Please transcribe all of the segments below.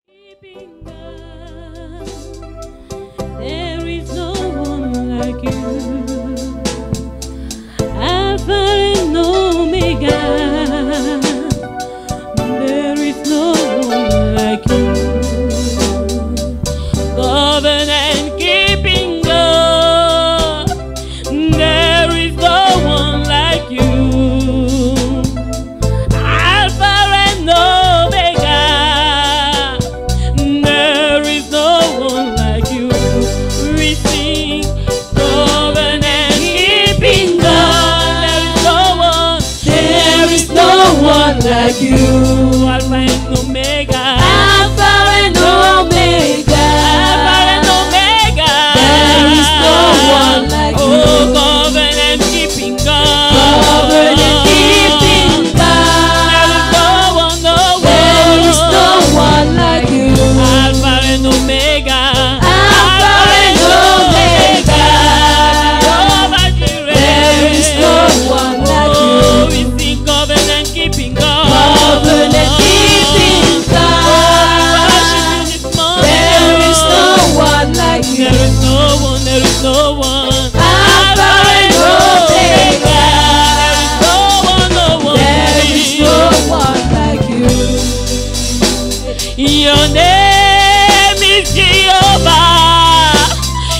Keeping God, there is no one like you. Alpha and Omega, there is no one like you. Covenant keeping God, there is no one like you. Alpha and Omega, there is no one like you. We sing covenant keeping God, there is no one like you. Alpha and Omega, Alpha and Omega, Alpha and Omega, there is no one like you. Oh, covenant keeping God, Covenant keeping God, there is no one like you. Alpha and Omega, Alpha and Omega, there is no one like you. Oh, we sing covenant keeping God, Covenant keeping God, there is no one like you. There is no one, there is no one. Alpha and Omega, there is no one like you. Your name is Jehovah.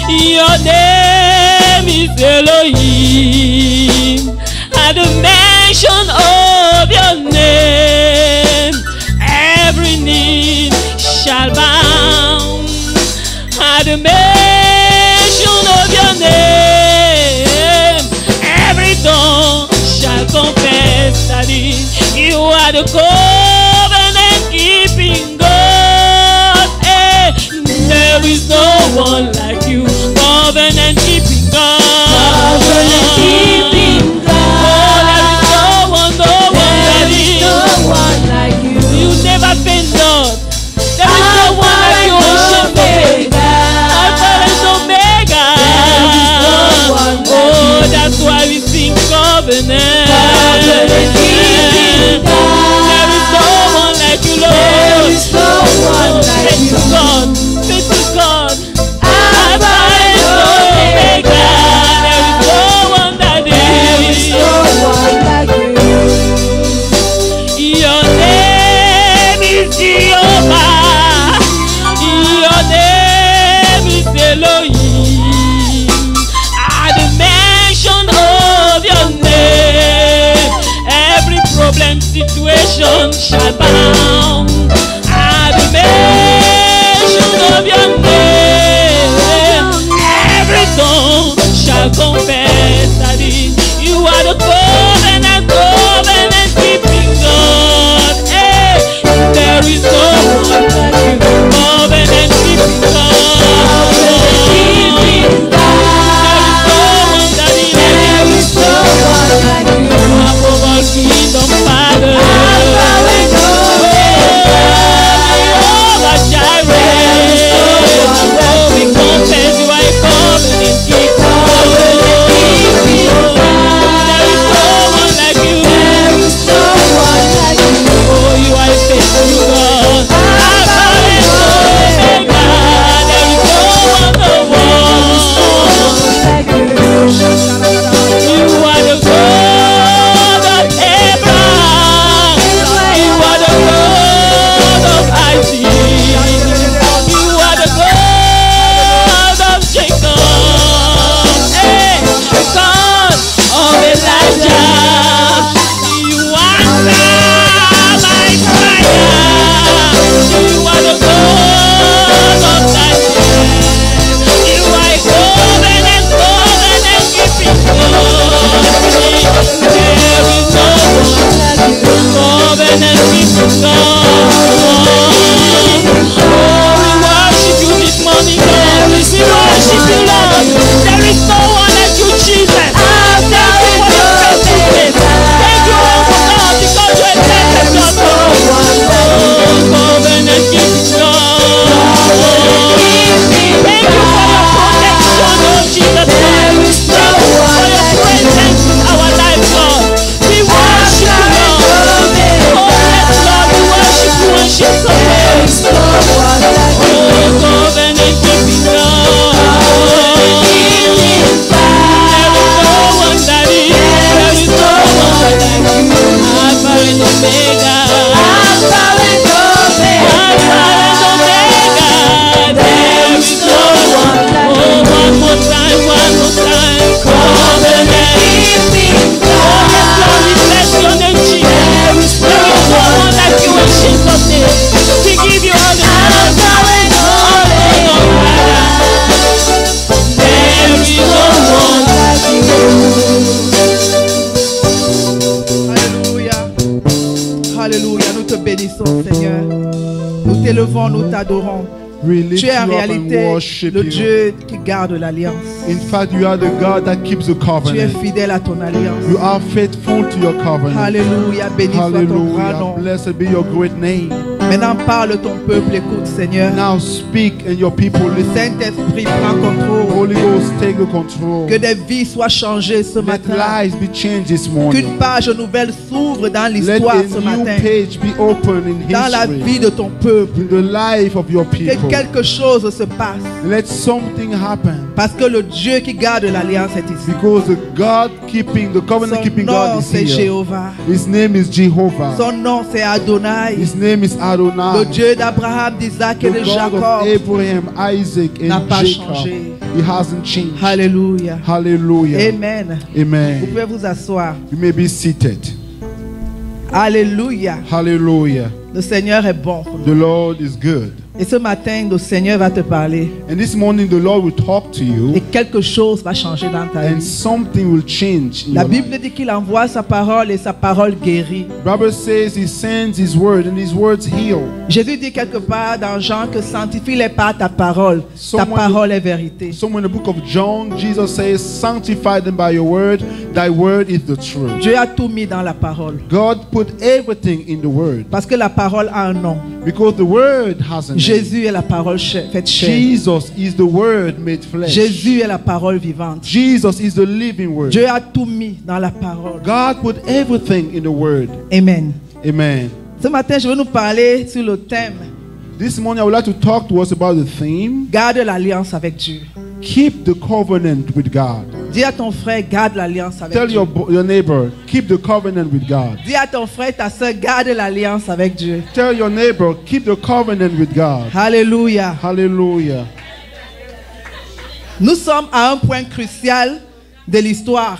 Your name is Elohim. At the mention of your name, every knee shall bow. At the mention of your name, every tongue shall confess that you are the covenant keeping God. Hey, there is no one like you. Covenant keeping God. Covenant keeping God, there is no one like you. You never been done. There is no Alpha one like you. and Omega, Alpha and Omega. there is no one like Oh, you. that's why we sing covenant. Covenant keeping God, There is no one like you, Lord. there is no one like Thank you. you, God. Thank you, God. Alpha and Omega, There is no one that there is no one like you. Your name is Jehovah. Your name is Elohim. At the mention of your name, every problem situation shall bow. At the mention of your name, every tongue shall confess that you are the covenant keeping God. Hey, there is no one like you. Covenant keeping God. Keeping God, there is no one like you. Above all kingdom, Father. Alpha and We lift Tu es en you up and réalité worship le you. Dieu qui garde l'alliance. In fact, you are the God that keeps the Tu es covenant. fidèle à ton alliance. You are faithful to your covenant. Alléluia, béni soit ton grand Hallelujah. nom. Blessed be your great name. Maintenant parle, ton peuple écoute, Seigneur. Now speak and your people Le listen. Saint-Esprit prend contrôle. Holy Ghost, take the control. Que des vies soient changées ce Let matin. lives be changed this morning. Qu'une page nouvelle s'ouvre dans Let l'histoire ce a new matin. page be open in Dans la history. vie de ton peuple. In the life of your Que people. quelque chose se passe. Let something happen. Parce que le Dieu qui garde l'alliance est ici. Because the God keeping, the covenant Son keeping nom God is c'est here. Jéhovah. His name is Jehovah. Son nom c'est Adonai. His name is Adonai. Le Dieu d'Abraham, d'Isaac et The de God of Jacob. Abraham, Isaac, N'a and pas Jacob. changé. He hasn't changed. Alléluia. Hallelujah. Amen. Vous Amen. pouvez vous asseoir. You may be seated. Alléluia. Hallelujah. Le Seigneur est bon. The Lord is good. Et ce matin, le Seigneur va te parler. And this morning, the Lord will talk to Et you, quelque chose va changer dans ta and vie. something will change in La your Bible life. dit qu'il envoie sa parole et sa parole guérit. The Bible says He sends His word, and His words heal. Jésus dit quelque part dans Jean que sanctifie-les par ta parole. Ta Someone- parole est vérité. Somewhere in the book of John, Jesus says, "Sanctify them by your word. Thy word is the truth." Dieu a tout mis dans la parole. God put everything in the word Parce que la parole a un nom. because the word has a name. Jésus est la parole faite chair. Jesus is the word made flesh. Jésus est la parole vivante. Jesus is the living word. Dieu a tout mis dans la parole. God put everything in the word. Amen. Amen. Ce matin, je vais nous parler sur le thème This morning I would like to talk to us about the theme, garde l'alliance avec Dieu. keep the covenant with God. Dis à ton frère, garde l'alliance avec Tell Dieu. your neighbor, keep the covenant with God. Dis à ton frère, ta soeur, garde l'alliance avec Dieu. Tell your neighbor, keep the covenant with God. Alléluia. Hallelujah. Nous sommes à un point crucial de l'histoire.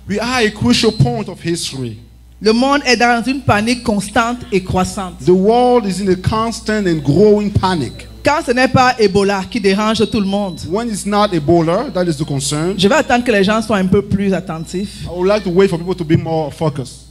We are a crucial point of history. Le monde est dans une panique constante et croissante. The world is in a constant and growing panic. Quand ce n'est pas Ebola qui dérange tout le monde, When it's not Ebola, that is the concern. je vais attendre que les gens soient un peu plus attentifs. I would like to wait for people to be more focused.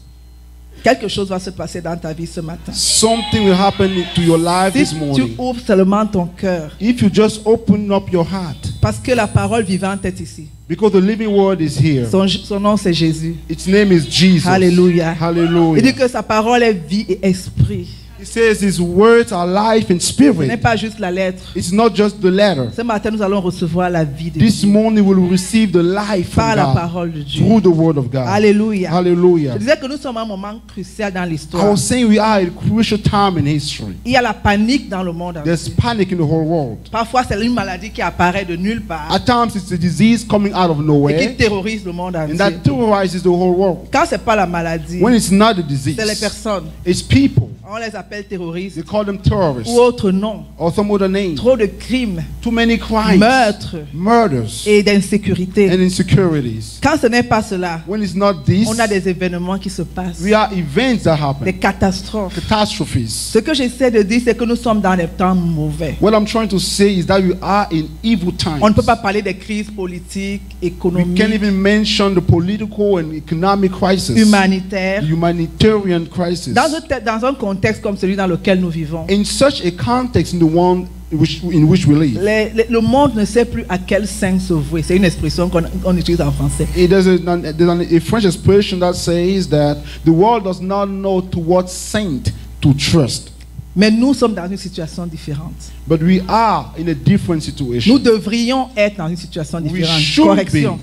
Quelque chose va se passer dans ta vie ce matin. Something will happen to your life Si this tu morning. ouvres seulement ton cœur, If you just open up your heart, parce que la parole vivante est ici. because the living word is here. Son nom c'est Jésus. Its name is Jesus. Alléluia. Il Hallelujah. dit que sa parole est vie et esprit. He says His words are life and Ce n'est spirit. pas juste la lettre. It's not just the letter. Ce matin, nous allons recevoir la vie de This Dieu morning we'll receive the life par from la God parole de Dieu. through the word of God. Alléluia. Hallelujah. Je disais que nous sommes à un moment crucial dans I l'histoire. was saying we are at a crucial time in history. Il y a la panique dans le monde entier. There's panic in the whole world. Parfois, c'est une maladie qui apparaît de nulle part At times it's a disease coming out of et qui nowhere, terrorise le monde and entier. that terrorizes the whole world. Quand c'est pas la maladie, When it's not a c'est les disease, personnes. it's people. On les appelle terroristes They call them terrorists ou autre nom. or some other name. Trop de crimes, Too many crimes, meurtres murders, et d'insécurité. and insecurities. Quand ce n'est pas cela, When it's not this, on a des événements qui se passent, we are events that des happen, catastrophes. catastrophes. Ce que j'essaie de dire, c'est que nous sommes dans des temps mauvais. What I'm trying to say is that we are in evil On ne peut times. pas parler des crises politiques, We économiques, can't even mention the political and economic crisis, humanitaires. humanitarian crisis. Dans un contexte comme celui dans lequel nous vivons, In such a context, in the one in which we live, le monde ne sait plus à quel saint se vouer. C'est une expression qu'on utilise en français. there's a French expression that says that the world does not know to what saint to trust. Mais nous sommes dans une situation différente. But we are in a different Nous situation. devrions être dans une situation We différente. should Correction. be,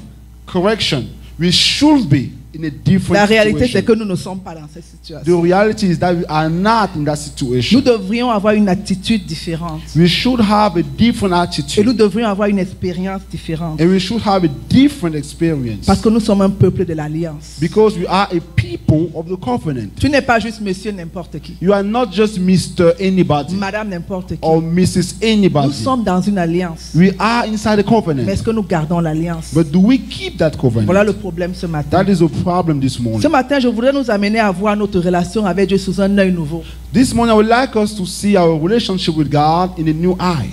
correction, we should be in a different La réalité, c'est que situation. nous ne sommes pas dans cette The situation. reality is that we are not in that Nous situation. devrions avoir une attitude différente. We should have a different Et nous attitude. devrions avoir une expérience différente. And we should have a different experience. Parce que nous sommes un peuple de l'Alliance. Because we are a people of the covenant. Tu n'es pas juste monsieur n'importe qui, You are not just Mr. Anybody madame n'importe qui. or Mrs. Nous Anybody. sommes dans une alliance. We are inside the Mais covenant. est-ce que nous gardons l'alliance? But do we keep that Voilà covenant? le problème ce matin. That is a problem this morning. Ce matin, je voudrais nous amener à voir notre relation avec Dieu sous un œil nouveau. This morning, I would like us to see our relationship with God in a new eye.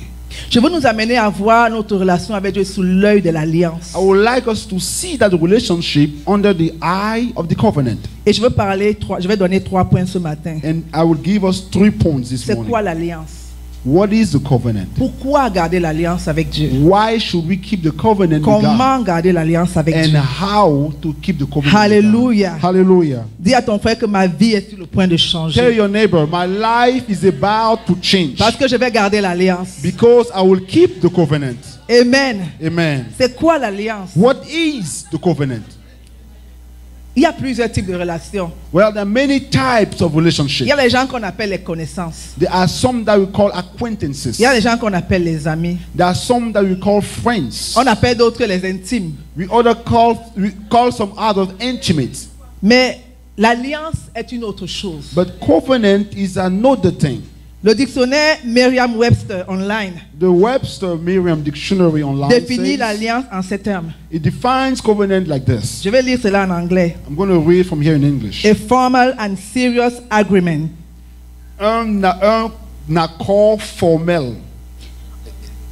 Je veux nous amener à voir notre relation avec Dieu sous l'œil de l'alliance. I would like us to see that relationship under the eye of the covenant. Et je vais donner 3 points ce matin. And I will give us 3 points this C'est quoi morning. l'alliance? What is the covenant? Pourquoi garder l'alliance avec Dieu? Why should we keep the covenant with God? Comment garder l'alliance avec And Dieu? how to keep the covenant Hallelujah. with God? Hallelujah. Dis à ton frère que ma vie est sur le point de Tell changer. your neighbor, my life is about to change Parce que je vais garder l'alliance. because I will keep the covenant. Amen. Amen. C'est quoi l'alliance? What is the covenant? Il y a plusieurs types de relations. Well, there are many types of Il relationships. y a les gens qu'on appelle les connaissances. There are some that we call acquaintances. Il y a les gens qu'on appelle les amis. There are some that we call friends. On appelle d'autres les intimes. We call some others intimate. Mais l'alliance est une autre chose. But covenant is another thing. Le dictionnaire Merriam-Webster online The Webster Merriam Dictionary online définit says, l'alliance en ces termes. it defines covenant like this. Je vais lire cela en anglais. I'm going to read from here in English. A formal and serious agreement Un accord formel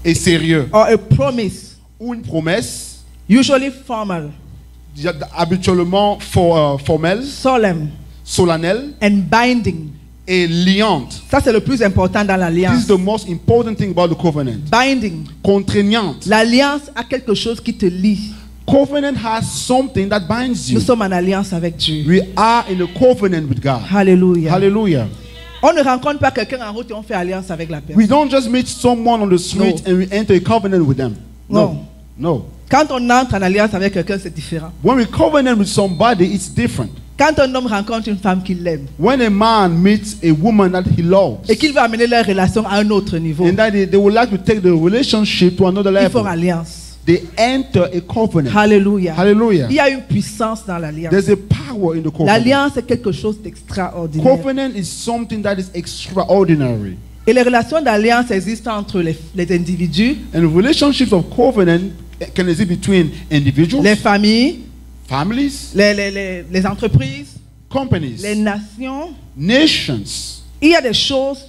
et sérieux. or a promise, Ou une promesse, usually formal, habituellement formelle, solemn, solennelle and binding. et liante. Ça, c'est le plus important dans This l'alliance. is the most important thing about the covenant. Binding. Contraignante. L'alliance a quelque chose qui te lie. Covenant has something that binds you. Nous sommes en alliance avec Dieu. We are in a covenant with God. Alléluia. Hallelujah. On ne rencontre pas quelqu'un en route et on fait alliance avec la personne. We don't just meet someone on the street and we enter a covenant with them. No. No. Quand on entre en alliance avec quelqu'un, c'est différent. When we covenant with somebody, it's different. Quand un homme rencontre une femme qu'il aime When a man meets a woman that he loves, et qu'il veut amener leur relation à un autre niveau, and that they would like to take the relationship to another ils font level, alliance. they enter a covenant. Alléluia. Hallelujah. Il y a une puissance dans l'alliance. There's a power in the covenant. L'alliance est quelque chose d'extraordinaire. Covenant is something that is extraordinary. Et les relations d'alliance existent entre les individus, And relationships of covenant can exist between individuals, les familles, families, les entreprises, companies, les nations. nations. Il y a des choses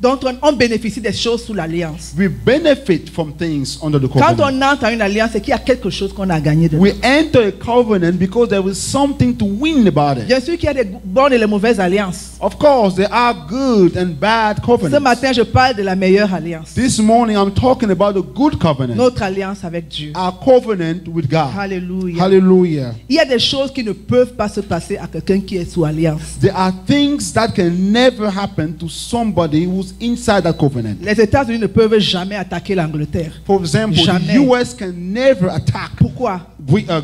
dont on bénéficie des choses sous l'alliance. We benefit from things under the Quand covenant. on entre à une alliance, c'est qu'il y a quelque chose qu'on a gagné dedans. We enter a covenant because there is something to win about it. Bien sûr qu'il y a des bonnes et les mauvaises alliances. Of course, there are good and bad Ce covenants. matin, je parle de la meilleure alliance. This morning, I'm talking about the good covenant, Notre alliance avec Dieu. our covenant with God. Alléluia. Hallelujah. Il y a des choses qui ne peuvent pas se passer à quelqu'un qui est sous alliance. There are things that can never happen to somebody who's inside that covenant. Les États-Unis ne peuvent jamais attaquer l'Angleterre. For example, Jamais. the US can never attack Pourquoi?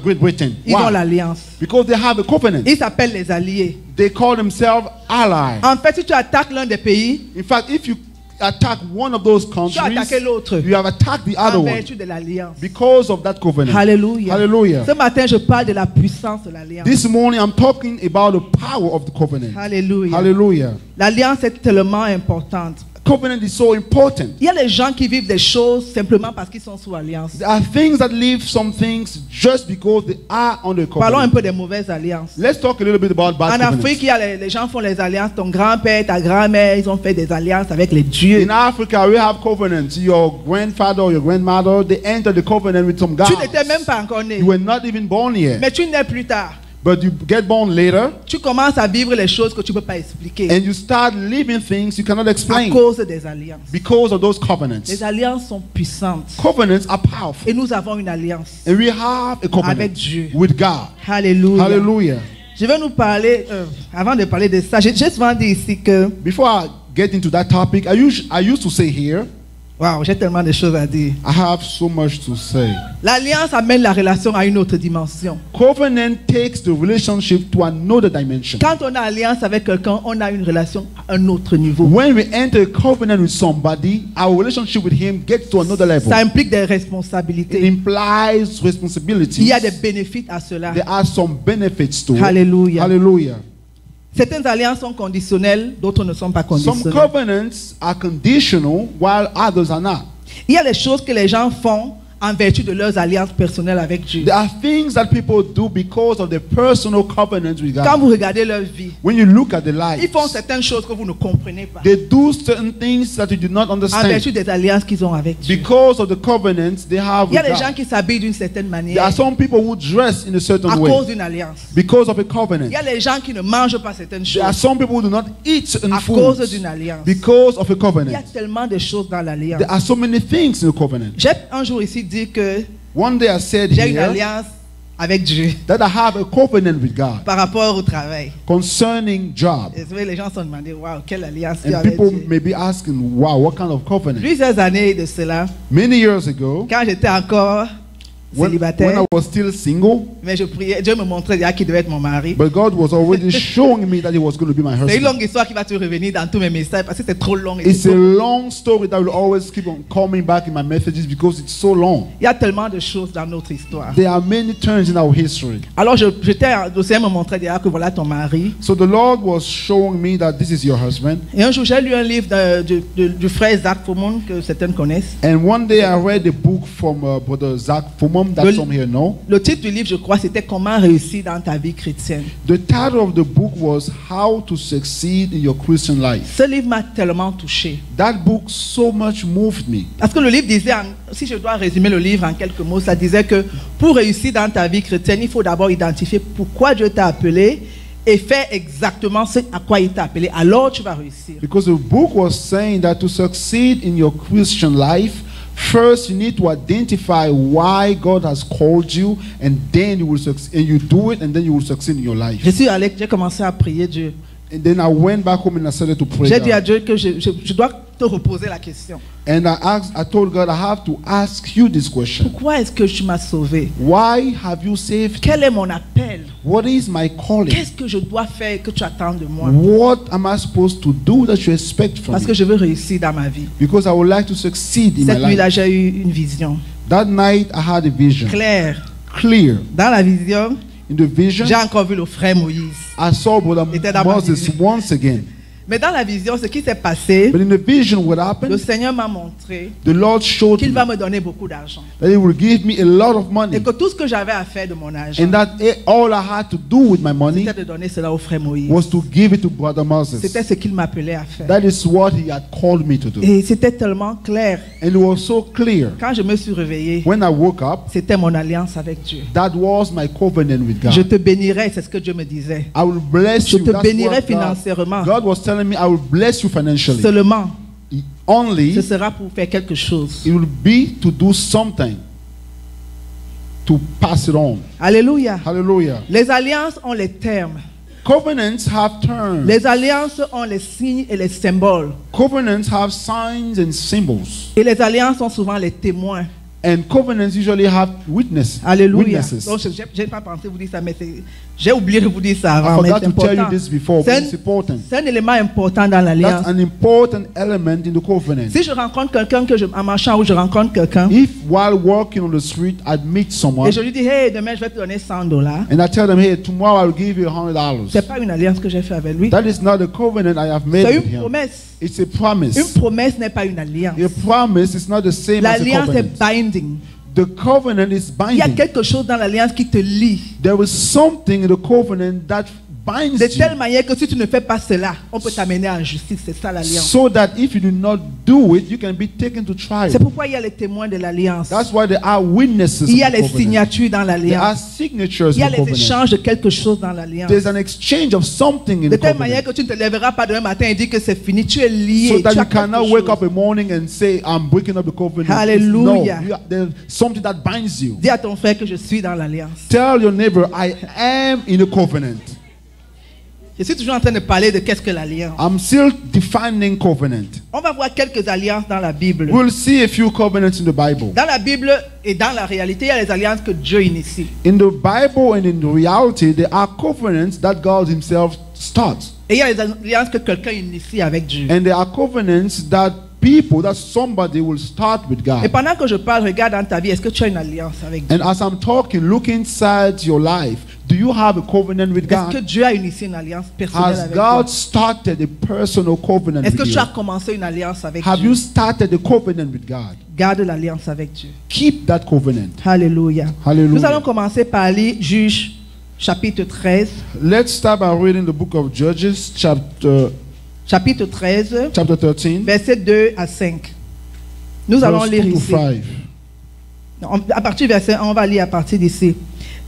Great Britain. Ils ont Why? l'alliance. Because they have a covenant. Ils s'appellent les alliés. They call themselves allies. En fait, si tu attaques l'un des pays, In fact, if you attack one of those tu as attaqué countries, l'autre you have attacked the other en one vertu de l'alliance. because of that covenant. Alléluia. Hallelujah. Ce matin, je parle de la puissance de l'alliance. This morning, I'm talking about the power of the covenant. Alléluia. Hallelujah. L'alliance est tellement importante. Covenant is so important. Il y a des gens qui vivent des choses simplement parce qu'ils sont sous alliance. There are things that leave some things just because they are under a Parlons un covenant. peu des mauvaises alliances. Let's talk a little bit about bad En Afrique, covenants. il y a les gens font les alliances. Ton grand-père, ta grand-mère, ils ont fait des alliances avec les dieux. In Africa, we have covenants. Your grandfather or your grandmother, they enter the covenant with some gods. Tu n'étais même pas encore né. You were not even born yet. Mais tu nais plus tard. But you get born later Tu commences à vivre les choses que tu ne peux pas expliquer and you start living things you cannot à explain cause des alliances. because of those covenants. Les alliances sont puissantes. Covenants are powerful. Et nous avons une alliance And we have a covenant avec Dieu. with God. Alléluia. Hallelujah. Je vais nous parler, avant de parler de ça, j'ai souvent dit ici que, Before I get into that topic, I used to say here, waouh, j'ai tellement de choses à dire. I have so much to say. L'alliance amène la relation à une autre dimension. Covenant takes the relationship to another dimension. Quand on a alliance avec quelqu'un, on a une relation à un autre niveau. When we enter a covenant with somebody, our relationship with him gets to another level. Ça implique des It responsabilités. implies responsibilities. Il y a des bénéfices à cela. There are some benefits to it. Hallelujah. Hallelujah. Certaines alliances sont conditionnelles, d'autres ne sont pas Some conditionnelles. covenants are conditional while others are not. Il y a des choses que les gens font en vertu de leurs alliances personnelles avec Dieu. There are things that people do because of their personal covenant with Quand God. vous regardez leur vie, When you look at the ils font lives, certaines choses que vous ne comprenez pas. they do certain things that you do not En understand vertu des alliances qu'ils ont avec Dieu. because of the covenants they have Il y a with des gens God. qui s'habillent d'une certaine There manière are some people who dress in a à certain cause way d'une alliance. because of a Il covenant. y a des gens qui ne mangent pas certaines There are choses some people who do not eat certain à cause foods d'une alliance. because of a Il y a covenant. tellement de choses dans l'alliance. There are so many things in the covenant. J'ai un jour ici dit que One day I said j'ai une here alliance avec Dieu that I have a covenant with God par rapport au travail. concerning job. Et vous voyez, les gens se sont demandé, waouh, quelle alliance tu as And avec people Dieu. may be asking, wow, what kind of covenant? Plusieurs années de cela, Many years ago, quand j'étais encore when célibataire, I was still single, mais je priais, Dieu me montrait déjà qui devait être mon mari. but God was already showing me that He was going to be my C'est une husband. longue histoire qui va te revenir dans tous mes messages parce que c'est trop long. Et It's c'est a trop- long story that will always keep on coming back in my messages because it's so long. Il y a tellement de choses dans notre histoire. There are many turns in our history. Alors, le Seigneur me montrait déjà que voilà ton mari. So the Lord was showing me that this is your husband. Et un jour, j'ai lu un livre du frère Zach Fomon que certains connaissent. And one day I read a book from Brother Zach Fumum that some here know. Le titre du livre, je crois, c'était Comment réussir dans ta vie chrétienne. The title of the book was How to Succeed in Your Christian Life. Ce livre m'a tellement touché. That book so much moved me. Parce que le livre disait, si je dois résumer le livre en quelques mots, ça disait que pour réussir dans ta vie chrétienne, il faut d'abord identifier pourquoi Dieu t'a appelé et faire exactement ce à quoi il t'a appelé. Alors tu vas réussir. Because the book was saying that to succeed in your Christian life, first you need to identify why God has called you, and then you will succeed, and you do it, and then you will succeed in your life. Je suis allé, j'ai commencé à prier Dieu. And then I went back home and I started to pray. J'ai dit à God. Dieu que je dois te reposer la question. And I told God, I have to ask you this question. Pourquoi est-ce que tu m'as sauvé? Why have you saved me? Quel est mon appel? What is my calling? Qu'est-ce que je dois faire que tu attends de moi? What am I supposed to do that you expect from Parce que me? je veux réussir dans ma vie. Because I would like to succeed in my Cette nuit-là, life. j'ai eu une vision That night I had a vision. claire. Clear. Dans la vision, In the vision, j'ai encore vu le frère Moïse. I saw Brother Était dans ma Moses vision. once again. Mais dans la vision, ce qui s'est passé, But in the vision, what le happened? Seigneur m'a montré The Lord showed qu'il me va me donner beaucoup d'argent. that He will give me a lot of Et money. que tout ce que j'avais à faire de mon argent, And that all I had to do with my money c'était de donner cela au frère Moïse. was to give it to Brother Moses. C'était ce qu'il m'appelait à faire. That is what He had called me to do. Et c'était tellement clair. And it was so clear. Quand je me suis réveillé, When I woke up, c'était mon alliance avec Dieu. that was my covenant with Je God. te bénirai, c'est ce que Dieu me disait. I will bless Je you. te That's bénirai what financièrement. God was telling me, I will bless you financially. Seulement, Only ce sera pour faire quelque chose. it will be to do something, to pass it on. Alléluia. Hallelujah. Les alliances ont les termes. Covenants have terms. Les alliances ont les signes et les symboles. Covenants have signs and symbols. Et les alliances ont souvent les témoins. And covenants usually have witnesses. Alléluia. Witnesses. Donc, je n'ai pas pensé vous dire ça, mais j'ai oublié de vous dire ça I avant. Mais forgot c'est to tell you important. this before, but it's important. C'est un élément important dans l'alliance. That's an important element in the covenant. Si je rencontre quelqu'un, en marchant, ou je rencontre quelqu'un, If while walking on the street I meet someone et je lui dis, hey, demain je vais te donner $100, and I tell them, hey, tomorrow I'll give you $100. c'est pas une alliance que j'ai fait avec lui. That is not a covenant I have made C'est with une him. promesse. It's a promise. Une promesse n'est pas une alliance. A promise is not the same as a L'alliance est covenant. binding. The covenant is Il y a binding. quelque chose dans l'alliance qui te lie. There is something in the covenant that binds De you, telle manière que si tu ne fais pas cela, on peut t'amener en justice. C'est ça l'alliance. so that if you do not do it, you can be taken to trial. C'est pourquoi il y a les témoins de l'alliance. That's why there are witnesses Il y a of the les covenant. signatures dans There are l'alliance. signatures Il y a in the les covenant. échanges de quelque chose dans l'alliance. There's an exchange of something in De the telle manière covenant, que tu ne te lèveras pas demain matin et dire que c'est fini. Tu es lié. so that Tu as you cannot quelque wake chose. up a morning and say, I'm breaking up the covenant. Hallelujah. No, there's something that binds you. Dis à ton frère que je suis dans l'alliance. Tell your neighbor, I am in a covenant. Je suis toujours en train de parler de qu'est-ce que l'alliance. I'm still defining covenant. On va voir quelques alliances dans la Bible. We'll see a few covenants in the Bible. Dans la Bible et dans la réalité, il y a les alliances que Dieu initie. In the Bible and in the reality, there are covenants that God Himself starts. Et il y a les alliances que quelqu'un initie avec Dieu. And there are covenants that somebody will start with Et God. pendant que je parle, regarde dans ta vie, est-ce que tu as une alliance avec Dieu? And as I'm talking, look inside your life. Do you have a covenant with Est-ce que God? Dieu a initié une alliance personnelle Has avec toi? God started a personal covenant Est-ce with que tu you? as commencé une alliance avec Have Dieu? you started a covenant with God? Garde l'alliance avec Dieu. Keep that covenant. Alléluia. Hallelujah. Nous allons commencer par lire Juges chapitre 13. Let's start by reading the book of Judges, Chapitre 13, chapter 13, versets 2 à 5. Nous allons verse lire 2 to ici. 5. À partir du verset 1, on va lire à partir d'ici.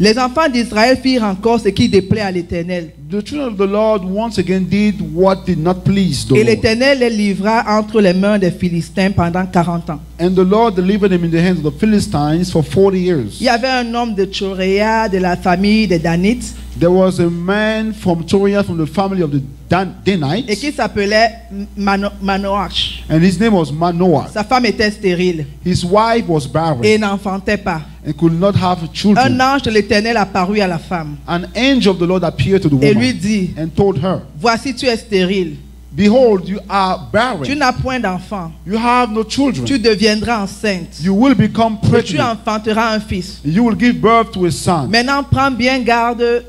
Les enfants d'Israël firent encore ce qui déplaît à l'Éternel. The children of the Lord once again did what did not please the Et Lord. l'Éternel les livra entre les mains des Philistins pendant 40 ans. And the Lord delivered them in the hands of the Philistines for 40 years. Il y avait un homme de Tchoréa, de la famille des Danites, There was a man from Toria, from the family of the et Danites, qui s'appelait Manoach. and his name was Manoah. Sa femme était stérile His wife was barren et n'enfantait pas. and could not have Un children. ange de l'Éternel apparut à la femme An angel of the Lord appeared to the et lui woman dit, and told her, voici tu es stérile, behold, you are tu barren. n'as point d'enfant, You have no children. tu deviendras enceinte You will become et tu pregnant. enfanteras un fils. You will give birth to a son. Maintenant prends bien garde,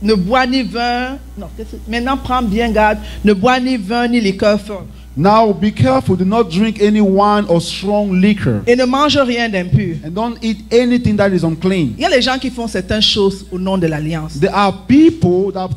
ne bois ni vin, non, maintenant prends bien garde, ne bois ni vin ni liqueur forte Now be careful, do not drink any wine or strong liquor, et ne mange rien d'impur. and don't eat anything that is unclean. Il y a des gens qui font certaines choses au nom de l'alliance. There are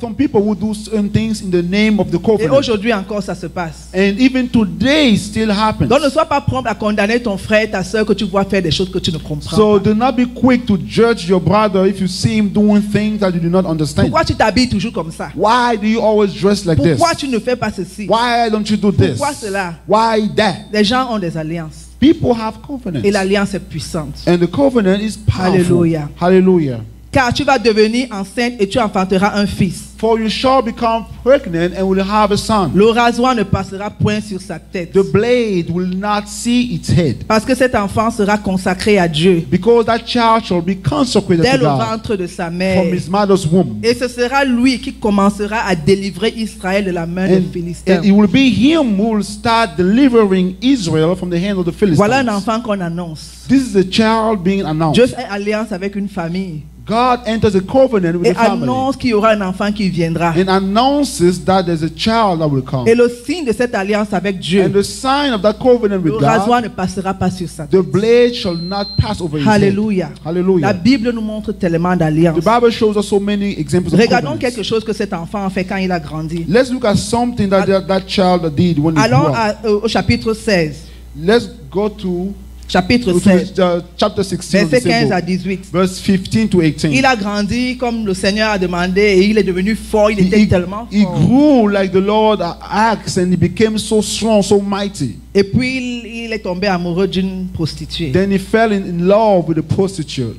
some people who do certain things in the name of the Et covenant. aujourd'hui encore, ça se passe. And even today it still happens. Donc ne sois pas prompt à condamner ton frère, ta soeur que tu vois faire des choses que tu ne comprends So pas. do not be quick to judge your brother if you see him doing things that you do not understand. Pourquoi tu t'habilles toujours comme ça? Why do you always dress like this? Pourquoi tu ne fais pas ceci? Why don't you do this? Pourquoi cela? Why that? Les gens ont des alliances. People have covenants. Et l'alliance est puissante. And the covenant is powerful. Hallelujah. Hallelujah. Car tu vas devenir enceinte et tu enfanteras un fils. For you shall become pregnant and will have a son. Le rasoir ne passera point sur sa tête. The blade will not see its head. Parce que cet enfant sera consacré à Dieu Because that child shall be consecrated dès to le God ventre de sa mère. from his mother's womb. Et ce sera lui qui commencera à délivrer Israël de la main des Philistins. And it will be him who will start delivering Israel from the hand of the Philistines. Voilà un enfant qu'on annonce. This is a child being announced. Dieu fait alliance avec une famille God enters a covenant with et the family annonce qu'il y aura un enfant qui viendra. and announces that there's a child that will come. Et le signe de cette alliance avec And Dieu, the sign of that covenant le with rasoir God, ne passera pas sur sa the tête. blade shall not pass over his head. Alléluia. La Hallelujah. Bible nous montre tellement d'alliances. The Bible shows us so many examples of Regardons covenants. quelque chose que cet enfant a fait quand il a grandi. Let's look at something that child did when he grew Allons up. au chapitre 16. Let's go to Chapitre 16, chapter 16, of the versets same 15 à book, 18. verse 15 to 18. Il a grandi comme le Seigneur a demandé et il est devenu fort. Il était tellement He fort. grew like the Lord asked, and he became so strong, so mighty. Et puis il est tombé amoureux d'une prostituée. Then he fell in love with a prostitute.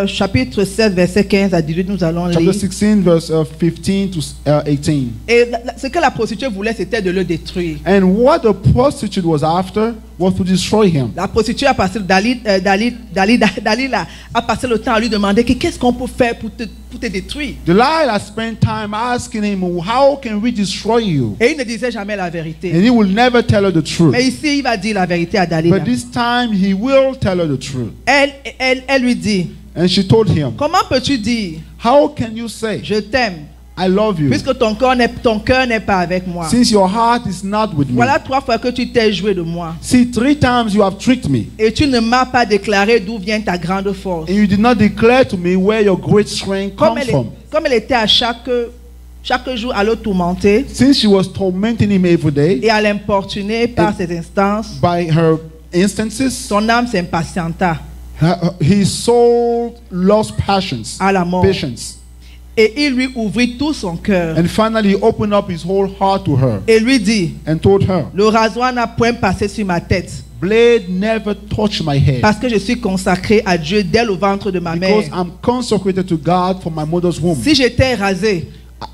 Chapitre 16, verset 15 à 18, nous allons Chapter lire. 16, verse 15 to 18. Et ce que la prostituée voulait, c'était de le détruire. And what the prostitute was after was to destroy him. La prostituée a passé, Dalila a passé le temps à lui demander qu'est-ce qu'on peut faire pour te détruire. Delilah spent time asking him, how can we destroy you? Et il ne disait jamais la vérité. And he will never tell her the truth. Mais ici, il va dire la vérité à Dalila. But this time he will tell her the truth. Elle lui dit, And she told him, comment peux-tu dire, how can you say, je t'aime, I love you, puisque ton cœur n'est pas avec moi. since your heart is not with me? Voilà 3 fois que tu t'es joué de moi. See, 3 times you have tricked me, Et tu ne m'as pas déclaré d'où vient ta grande force. and you did not declare to me where your great strength Comme comes from. elle était à chaque jour à le tourmenter Since she was tormenting him every day et à l'importuner par ses instances, by her instances, son âme s'impatienta his soul lost à la mort. patience. Et il lui ouvrit tout son cœur And finally, he opened up his whole heart to her et lui dit, and told her, le rasoir n'a point passé sur ma tête blade never touched my head, parce que je suis consacré à Dieu dès le ventre de ma mère. because I'm consecrated to God from my mother's womb. Si j'étais rasé,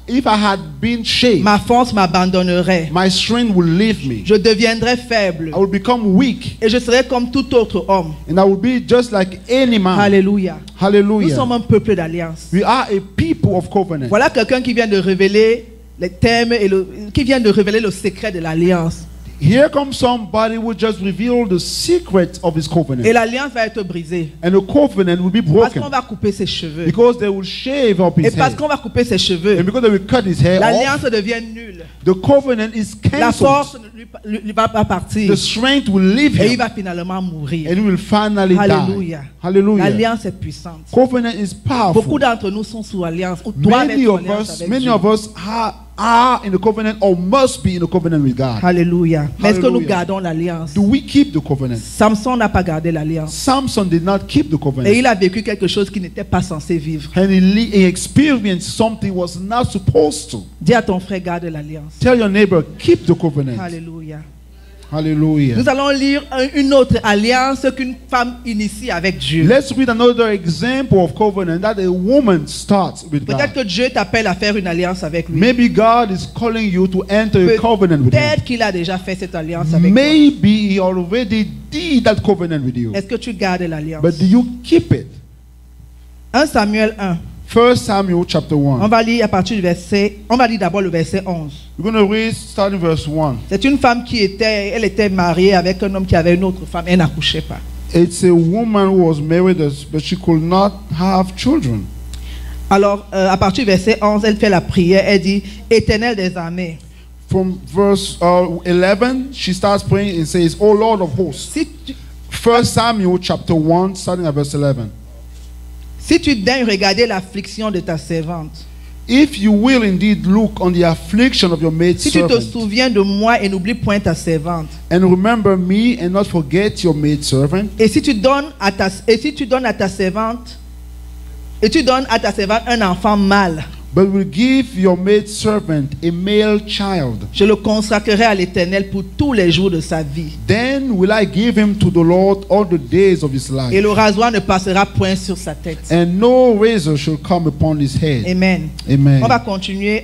If I had been shaved, ma force m'abandonnerait. my strength will leave me. Je deviendrais faible I will become weak, et je serais comme tout autre homme. and I will be just like any man. Alléluia. Nous Hallelujah. sommes un peuple d'alliance. We are a people of covenant. Voilà quelqu'un qui vient de révéler les thèmes et qui vient de révéler le secret de l'alliance. Here comes somebody who just revealed the secret of his Et covenant. l'alliance va être brisée And the covenant will be parce broken qu'on va couper ses cheveux. because they will shave up Et his parce head. qu'on va couper ses cheveux, And because they will cut his hair off, l'alliance devient nulle. the covenant is La cancelled. force lui va pas partir. The strength will leave Et il him. va finalement mourir. And he will finally Alléluia. die. Hallelujah. L'alliance est puissante. Covenant is Beaucoup powerful. d'entre nous sont sous alliance. Ou doivent Many être en of alliance us, avec many Dieu. of us are in the covenant or must be in the covenant with God. Alléluia. Mais est-ce que nous Hallelujah. gardons l'alliance? Do we keep the covenant? Samson n'a pas gardé l'alliance. Samson did not keep the Et covenant. il a vécu quelque chose qu'il n'était pas censé vivre. And he experienced something he was not supposed to. Dis à ton frère, garde l'alliance. Tell your neighbor, keep the covenant. Alléluia. Hallelujah. Nous allons lire une autre alliance qu'une femme initie avec Dieu. Let's read another example of covenant that a woman starts with Peut-être God. que Dieu t'appelle à faire une alliance avec lui. Maybe God is calling you to enter a covenant with Him. Peut-être qu'il a déjà fait cette alliance avec toi. Maybe He already did that covenant with you. Est-ce que tu gardes l'alliance? But do you keep it? 1 Samuel 1. 1 Samuel chapter On 1. va lire à partir du verset. On va lire d'abord le verset 11. We're going to read starting verse 1. C'est une femme elle était mariée avec un homme qui avait une autre femme. Elle n'accouchait pas. It's a woman who was married, but she could not have children. Alors, à partir du verset 11, elle fait la prière. Elle dit, Éternel des armées, From verse 11, she starts praying and says, "O Lord of hosts." si tu, 1 Samuel chapter 1, starting at verse 11. si tu daignes regarder l'affliction de ta servante, If you will indeed look on the affliction of your maid si tu te servant, souviens de moi et n'oublie point ta servante, and remember me and not forget your maid servant, et si tu donnes à ta servante, un enfant mâle, but will give your maid servant a male child, je le consacrerai à l'Éternel pour tous les jours de sa vie. then will I give him to the Lord all the days of his Et life, le rasoir ne passera point sur sa tête. and no razor shall come upon his head. Amen. Amen. On va continuer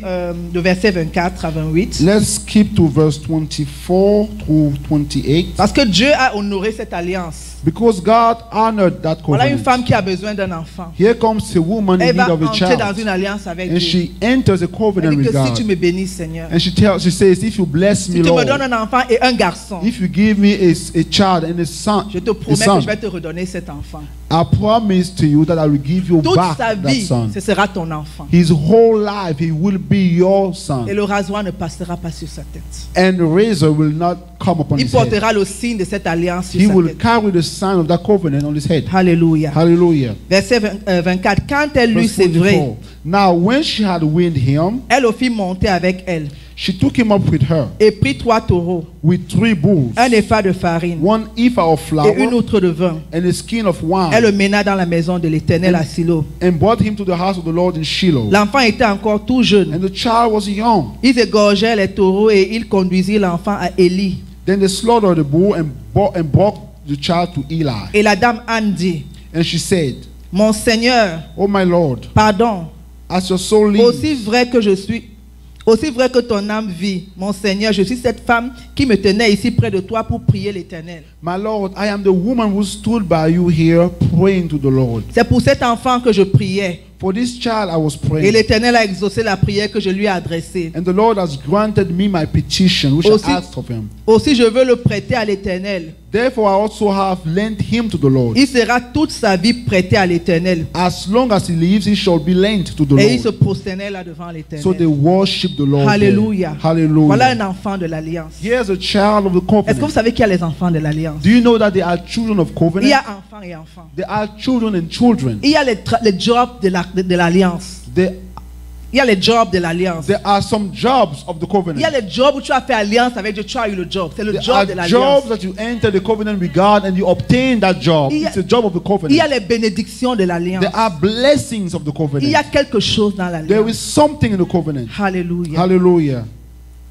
de verset 24 à 28. Let's keep to verse 24 through 28. Parce que Dieu a honoré cette alliance. Because God honored that Voilà une covenant. femme qui a besoin d'un enfant. Here comes a woman in Elle need va of a entrer dans une child. alliance avec And Dieu. she enters a Elle covenant dit with que si tu God. me bénis, Seigneur, And she says, if you bless me, si tu me Lord, donnes un enfant et un garçon, if you give me a child and a son, je te a promets que son, je vais te redonner cet enfant. I promise to you that I will give you Toute back sa that vie, son. ce sera ton enfant. His whole life, he will be your son. Et le rasoir ne passera pas sur sa tête. And the razor will not come upon Il his head. portera le signe de cette alliance sur He sa will tête. carry the sign of that covenant on his head. Alléluia. Hallelujah. Verset 24. Quand elle lut, Verse c'est vrai, 24. Now, when she had weaned him, elle le fit monter avec elle she took him up with her et prit 3 taureaux, with 3 bulls, un épha de farine 1 ephah of et une flour, outre de vin. and a skin of Elle le wine, mena dans la maison de l'Éternel à Silo. and brought him to the house of the Lord in Shiloh. L'enfant était encore tout jeune. And the child was young. Ils égorgèrent les taureaux et ils conduisirent l'enfant à Élie. Then they slaughtered the bull and brought the child to Eli. Et la dame Anne dit, And she said, mon Seigneur, "Oh my Lord, pardon, as your soul lives, aussi vrai que ton âme vit, mon Seigneur, je suis cette femme qui me tenait ici près de toi pour prier l'Éternel. my Lord, I am the woman who stood by you here praying to the Lord. C'est pour cet enfant que je priais. For this child I was Et praying. l'Éternel a exaucé la prière que je lui ai adressée. And the Lord has granted me my petition, which Aussi- I asked of him. Aussi, je veux le prêter à l'Éternel. Therefore, I also have lent him to the Lord. Il sera toute sa vie prêté à l'Éternel. As long as he lives, he shall be lent to the Et il se Lord. prosternait là devant So they l'Éternel. worship the Lord. there. Alléluia. Hallelujah. Voilà un enfant de l'Alliance. Here's a child of the Est-ce que vous covenant. savez qu'il y a les enfants de l'Alliance? Do you know that they are children of Il y covenant? a enfants et enfants. They are children and children. Il y a les jobs de l'Alliance. Il y a les jobs de l'Alliance. There are some jobs of the Il covenant. y a les jobs où tu as fait alliance avec Dieu, tu as eu le job. C'est le There job are de l'Alliance. jobs that you enter the covenant with God and you obtain that job. Il y a- It's a job of the Il y a covenant. les bénédictions de l'Alliance. There are blessings of the Il y a covenant. quelque chose dans There l'Alliance. is something in the covenant. Alléluia. Hallelujah.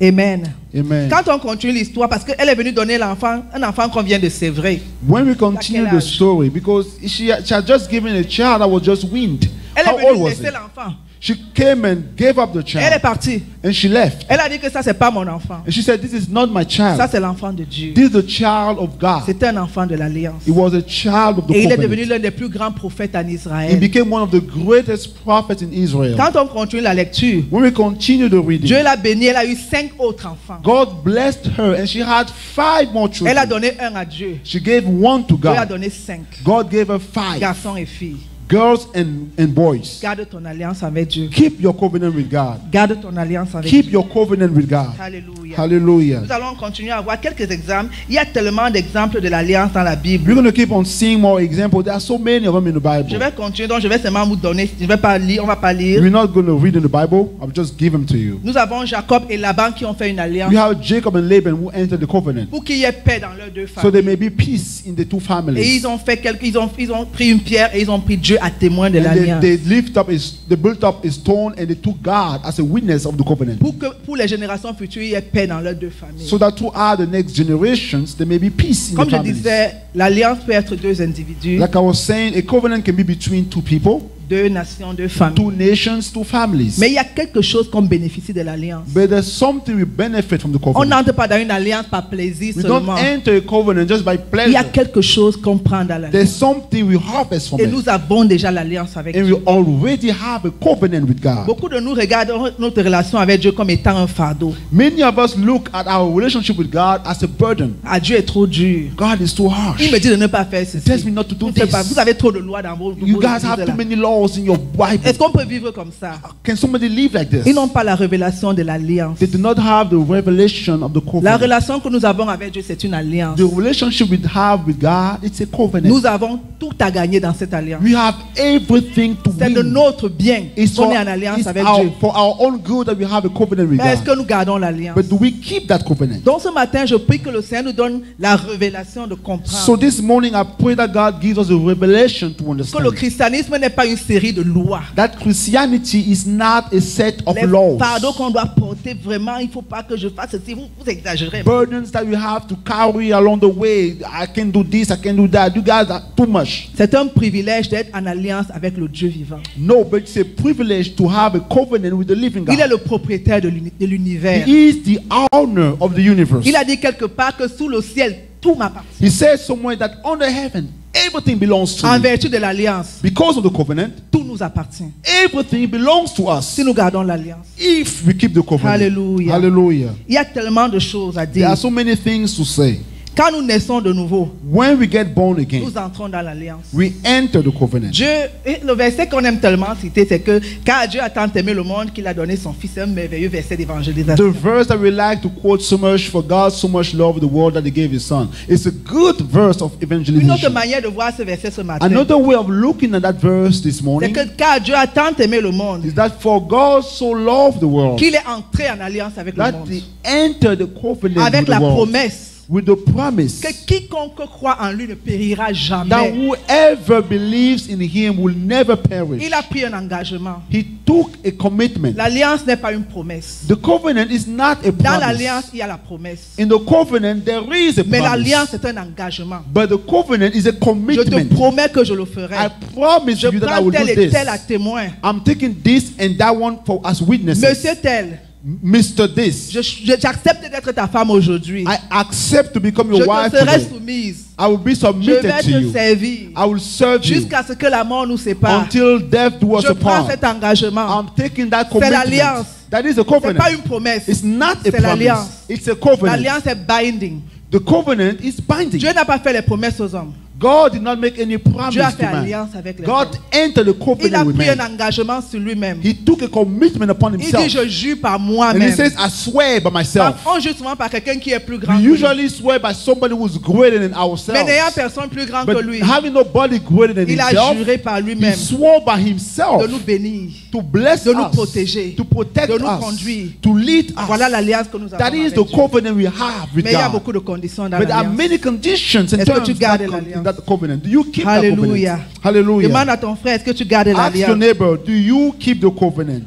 Amen. Amen. Quand on continue l'histoire, parce qu'elle est venue donner l'enfant, un enfant qu'on vient de sévrer. When we continue quel the âge? story, because she had just given a child that was just weaned. Elle How est old venue was laisser it? l'enfant. She came and gave up the Elle est child partie. and she left. Elle a dit que ça, c'est pas mon enfant. And she said, "This is not my Ça, child. c'est l'enfant de Dieu. This is the child of God." C'est un enfant de l'Alliance. He was a child of the Et il est devenu covenant. l'un des plus grands prophètes en He Israël. became one of the greatest prophets in Israel. Quand on continue la lecture, When we continue the reading, Dieu l'a bénie, elle a eu 5 autres enfants. God blessed her and she had 5 more Elle a children. donné un à Dieu. She gave 1 to Dieu a God. donné 5. God gave her 5, Garçons et filles. Girls and boys, garde ton alliance avec Dieu. keep your covenant with God. Garde ton alliance avec Keep Dieu. your covenant with God. Alléluia. Hallelujah. Nous allons continuer à voir quelques exemples. Il y a tellement d'exemples de l'alliance dans la Bible. We're going to keep on seeing more examples. There are so many of them in the Je Bible. vais continuer, donc je vais seulement vous donner. Je vais pas lire, on va pas lire. We're not going to read in the Bible. I'll just give them to you. Nous avons Jacob et Laban qui ont fait une alliance We have Jacob and Laban who entered the covenant, pour qu'il y ait paix dans leurs deux so there familles. may be peace in the two Et families. ils ont fait ils ont pris une pierre et ils ont pris Dieu à témoin de And l'alliance. they built up a stone and they took God as a witness of the covenant, Pour les générations futures, il y ait paix dans leurs deux familles. so that throughout the next generations there may be peace in Comme the je families. disais, l'alliance peut être deux individus, Like I was saying, a covenant can be between two people, deux nations, deux familles. two nations, two families. Mais il y a quelque chose qu'on bénéficie de l'alliance. But there's something we benefit from the On covenant. n'entre pas dans une alliance par plaisir We don't seulement. enter a covenant just by Il y a pleasure. quelque chose qu'on prend dans l'alliance. There's something we harvest from Et it. nous avons déjà l'alliance avec And Dieu. we already have a covenant with God. Beaucoup de nous regardent notre relation avec Dieu comme étant un fardeau. Many of us look at our relationship with God as a burden. Ah, Dieu est trop dur. God is too harsh. Il me dit de ne pas faire ceci. Tells me not to do Vous ne faites pas- this. Vous avez trop de lois dans vos You guys églises have là. too many laws in your Bible. Est-ce qu'on peut vivre comme ça? Can somebody live like this? Ils n'ont pas la révélation de l'alliance. They do not have the revelation of the La covenant. relation que nous avons avec Dieu, c'est une alliance. The relationship we have with God, it's a covenant. Nous avons tout à gagner dans cette alliance. We have everything to C'est de win. notre bien It's qu'on for, est en alliance it's avec our, Dieu. for our own good that we have a covenant with Mais est-ce God. que nous gardons l'alliance? But do we keep that covenant? Donc ce matin, je prie que le Seigneur nous donne la révélation de So comprendre this morning I pray that God gives us a revelation to que le understand christianisme n'est pas une série de lois. that Christianity is not a set of Les laws, fardeaux qu'on doit porter, vraiment, il ne faut pas que je fasse ceci. Vous exagérez. burdens that we have to carry along the way. I can do this, I can do that. You guys are too much. C'est un privilège d'être en alliance avec le Dieu vivant. No, but it's a privilege to have a covenant with the living Il est God. le propriétaire de l'univers. He is the owner of the universe. Il a dit quelque part que sous le ciel, tout m'appartient. He says somewhere that under heaven, everything belongs to En me. vertu de l'alliance, Because of the covenant, tout nous appartient. everything belongs to us Si nous gardons l'alliance. if we keep the covenant. Hallelujah. Hallelujah. Il y a tellement de choses à There dire. are so many things to say. Quand nous naissons de nouveau, When we get born again, nous entrons dans l'alliance. we enter the covenant. Dieu, et le verset qu'on aime tellement citer, c'est que car Dieu a tant aimé le monde qu'il a donné son Fils, c'est un merveilleux verset The d'évangélisation. verse that we like to quote so much, for God so much loved the world that he gave his son. It's a good verse of Une autre evangelization. manière de voir ce verset ce matin, Another way of looking at that verse this c'est morning que car Dieu a tant aimé le monde is that for God so loved the world qu'il est entré en alliance avec le that monde. he entered the covenant with Avec the la world promesse with the promise que quiconque croit en lui ne périra that jamais. whoever believes in him will never perish. Il a pris un engagement. He took a commitment. L'alliance n'est pas une promesse. The covenant is not a Dans l'alliance, promise. il y a la promesse. In the covenant, there is a Mais l'alliance, promise. c'est un engagement. But the covenant is a Je te commitment. promets que je le ferai. I promise Je you that I prends will tel do et this. tel à témoin. I'm taking this and that one for as witnesses. Monsieur tel, Mr. This, j'accepte d'être ta femme aujourd'hui. I accept to become Je your te wife serai today. soumise. I will be Je submitted vais to te you. servir I will serve you jusqu'à ce que la mort nous sépare. until death do us Je prends apart. cet engagement. I'm taking that C'est l'alliance. commitment. That is a C'est covenant. pas une promesse. It's not a C'est l'alliance. promise. It's a covenant. L'alliance est binding. The covenant is binding. Dieu n'a pas fait les promesses aux hommes. God did not make any promise Dieu a to fait man. alliance avec les God hommes. entered the Il a covenant with pris un man. engagement sur lui-même. He took a commitment upon Il dit, himself. je jure par And he moi-même. says, I swear by myself. On jure souvent par quelqu'un qui est plus grand We que lui. usually swear by somebody who's greater than Mais ourselves. n'ayant personne plus grand que But lui, having nobody greater than il a himself, juré par he lui-même swore by himself de nous bénir, to bless de nous us, protéger, to protect de nous us, conduire. to lead us. Voilà l'alliance que nous avons That is avec the Dieu. covenant we have with Mais il y a God. beaucoup de conditions dans But there are l'alliance. many conditions and Est-ce que terms tu gardes in l'alliance? that covenant. Do you keep that Alléluia. covenant? Hallelujah. Demande à ton frère, est-ce que tu gardes Ask your l'alliance? neighbor, do you keep the covenant?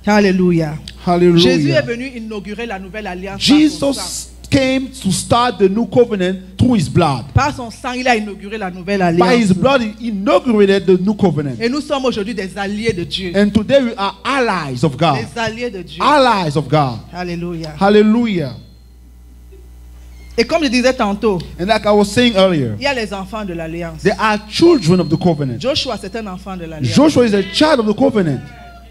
Alléluia. Jésus est Hallelujah. venu inaugurer la nouvelle alliance par son sang. Jesus came to start the new covenant through his blood. Par son sang, il a inauguré la nouvelle By his alliance. blood, he inaugurated the new covenant. Et nous sommes aujourd'hui des alliés de Dieu. And today we are allies of God. Des alliés de Dieu. Allies of God. Alléluia. Hallelujah. Et comme je disais tantôt, And like I was saying earlier, il y a les enfants de l'alliance. there are children of the covenant. Joshua, c'est un enfant de l'alliance. Joshua is a child of the covenant.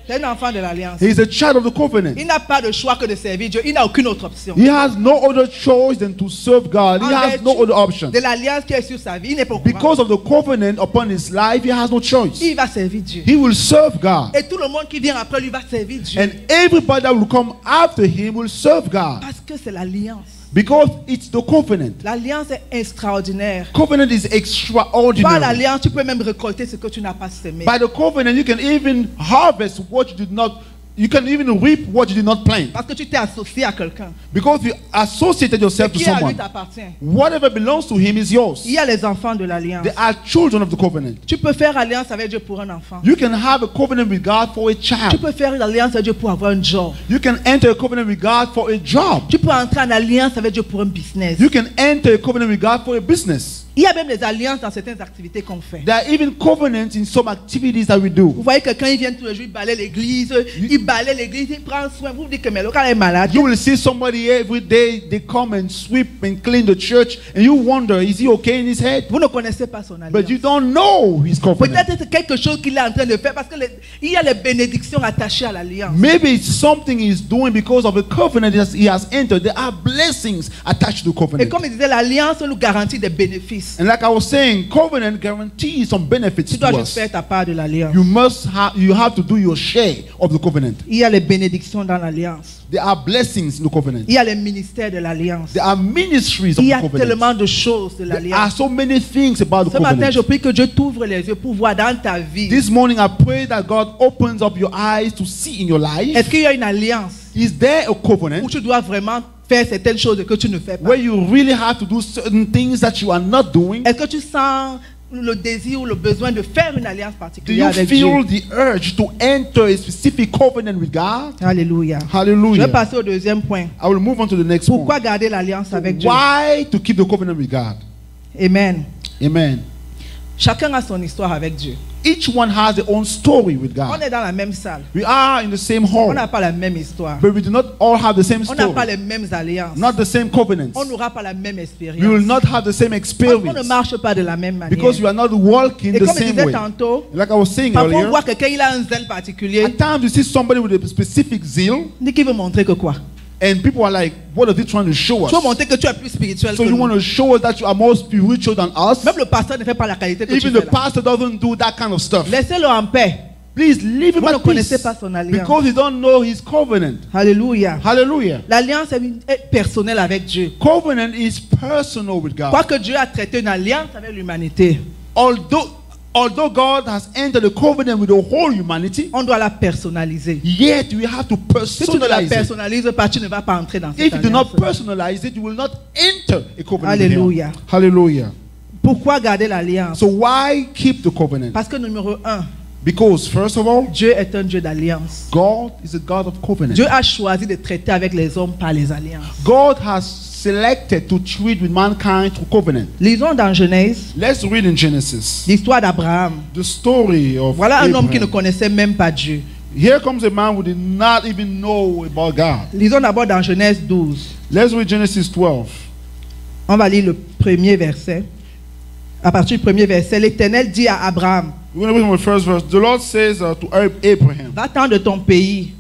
C'est un enfant de l'alliance. He is a child of the covenant. Il n'a pas de choix que de servir Dieu. Il n'a aucune autre option. He has no other choice than to serve God. He En has no vertu other option. de l'alliance qui est sur sa vie, il n'est pas au courant. Because of the covenant upon his life, he has no choice. Il va servir Dieu. He will serve God. Et tout le monde qui vient après lui va servir Dieu. And everybody that will come after him will serve God. Parce que c'est l'alliance. Because it's the covenant. L'alliance est extraordinaire. Covenant is Par extraordinary. l'alliance, tu peux même récolter ce que tu n'as pas semé. By the covenant, you can even harvest what you did not. You can even reap what you did not plant. Parce que tu t'es associé à quelqu'un. Because you associated Ce yourself to qui à lui someone. t'appartient. Whatever belongs to him is yours. Il y a les enfants de l'alliance. They are children of the covenant. Tu peux faire alliance avec Dieu pour un enfant. You can have a covenant with God for a Tu child. peux faire une alliance avec Dieu pour avoir un job. You can enter a covenant with God for a job. Tu peux entrer en alliance avec Dieu pour un business. You can enter a covenant with God for a business. Il y a même des alliances dans certaines activités qu'on fait. There are even covenants in some activities that we do. Vous voyez quelqu'un, il vient tous les jours, il balaye l'église, il balaye l'église, il prend soin. Vous vous dites que mais le gars est malade. You will see somebody every day, they come and sweep and clean the church, and you wonder, is he okay in his head? Vous ne connaissez pas son But you alliance. don't know his covenant. Peut-être c'est quelque chose qu'il est en train de faire parce que il y a les bénédictions attachées à l'alliance. Maybe it's something he's doing because of the covenant that he has entered. There are blessings attached to the Et covenant. comme il disait, l'alliance nous garantit des bénéfices. And like I was saying, covenant guarantees some benefits Tu to dois us. juste faire ta part de l'alliance. You have to do your share of the covenant. Il y a les bénédictions dans l'alliance. There are blessings in the covenant. Il y a les ministères de l'alliance. There are ministries of Il y the a covenant. tellement de choses de There are l'alliance. so many things about the Ce matin, covenant. je prie que Dieu t'ouvre les yeux pour voir dans ta vie. This morning I pray that God opens up your eyes to see in your life. Est-ce qu'il y a une alliance Is there a où covenant tu dois vraiment faire certaines choses que tu ne fais pas? where you really have to do certain things that you are not doing? Est-ce que tu sens le désir ou le besoin de faire une alliance Do particulière you avec Dieu? feel the urge to enter a specific covenant with God? Alléluia. Je vais Hallelujah. passer au deuxième point. I will move on to the next Pourquoi point. garder l'alliance avec Dieu? Why to keep the covenant with God? Amen. Amen. Chacun a son histoire avec Dieu. Each one has their own story with On God. est dans la même salle. We are in the same On hall, n'a pas la même histoire. but we do not all have the same On n'a pas story, les mêmes alliances. not the same covenants. On n'aura pas la même We will expérience. not have the same On ne experience marche pas de la même manière. because you are not walking Et the comme je same disais way. tantôt, Like I was saying parfois on earlier, voit quelqu'un, il a un zèle particulier. at times you see somebody with a specific zeal, Il dit qu'il veut montrer que quoi? and people are like, what are they trying to show Tu veux us? montrer que tu es plus spirituel So que you nous. want to show us that you are more spiritual than us? Même le pasteur ne fait pas la qualité que tu Even fais the là. pastor doesn't do that kind of stuff. Laissez-le en paix. Please leave him Vous ne at connaissez peace pas son alliance. because you don't know his covenant. Alléluia. Hallelujah. L'alliance est personnelle avec Dieu. Covenant is personal with God. Quoique Dieu a traité une alliance avec l'humanité, Although God has entered a covenant with the whole humanity, on doit la personnaliser. yet we have to Si tu ne la personalize it. personnalises pas, tu ne vas pas entrer dans cette If you do not alliance. personalize it, you will not enter a covenant with Hallelujah. him. Hallelujah. Pourquoi garder l'alliance? So why keep the covenant? Parce que numéro un, Because first of all, Dieu est un Dieu d'alliance. God is a God of covenant. Dieu a choisi de traiter avec les hommes par les alliances. God has selected to treat with mankind through covenant. Lisons dans Genèse Let's read in Genesis l'histoire d'Abraham. the story of Voilà un homme qui ne Abraham. connaissait même pas Dieu. Here comes a man who did not even know about God. Lisons d'abord dans Genèse 12. Let's read Genesis 12. On va lire le premier verset. À partir du premier verset, l'Éternel dit à Abraham, We're going to read from the first verse. The Lord says to Abraham, va-t'en de ton pays,